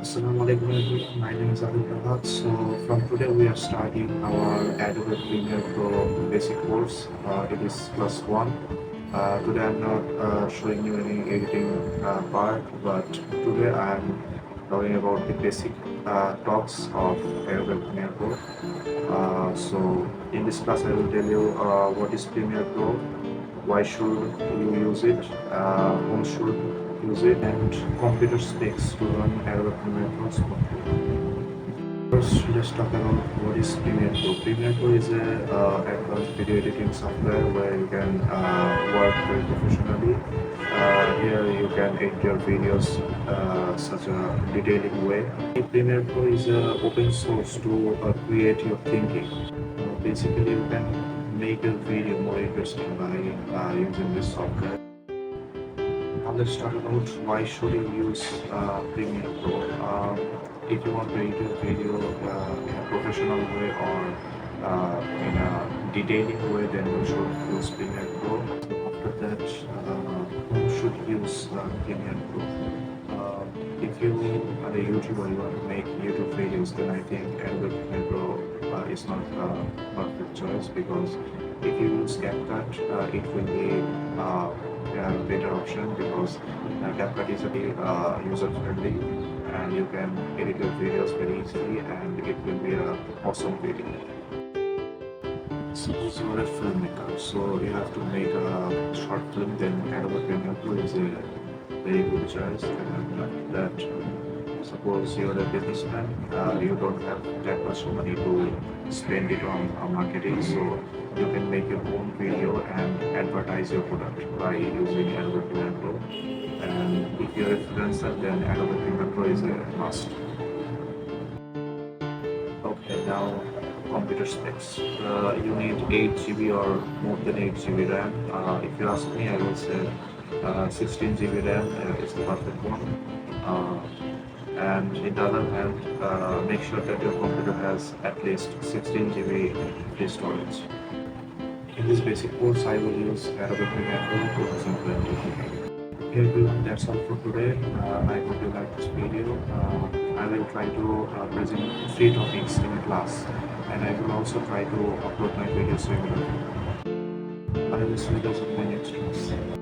Assalamu alaikum everyone. My name is Adil Muballig. So from today we are starting our Adobe Premiere Pro basic course. It is plus one. Today I'm not showing you any editing part, but today I'm talking about the basic talks of Adobe Premiere Pro. So in this class I will tell you what is Premiere Pro, why should you use it, whom should use it, and computer specs to run Adobe Premiere Pro smoothly. First, let's talk about what is Premiere Pro. Premiere Pro is a advanced video editing software where you can work very professionally. Here you can edit your videos such a detailing way. Premiere Pro is open source to create your thinking. Basically, you can make your video more interesting by using this software. Now let's talk about why should you use Premiere Pro. If you want to edit your video in a professional way or in a detailing way, then you should use Premiere Pro. After that, who should use Premiere Pro? If you are a YouTuber, you want to make YouTube videos, then I think Adobe Premiere Pro is not a perfect choice, because if you use CapCut, it will be a better option, because CapCut is very user friendly and you can edit your videos very easily and it will be an awesome video. Suppose you are a filmmaker, so you have to make a short film, then Adobe Premiere Pro is a very good choice. And that suppose you're a businessman, you don't have that much money to spend it on marketing, so you can make your own video and advertise your product by using Adobe Premiere Pro. And if you're a freelancer, then Adobe Premiere Pro is a must. Okay, now computer specs. You need 8 GB or more than 8 GB RAM. If you ask me, I will say 16 GB RAM is the perfect one. And in the other hand, make sure that your computer has at least 16 GB free storage. In this basic course, I will use Adobe Premiere Pro 2020. Okay everyone, that's all for today. I hope you like this video. I will try to present 3 topics in a class, and I will also try to upload my videos regularly. I will see you guys in my next class.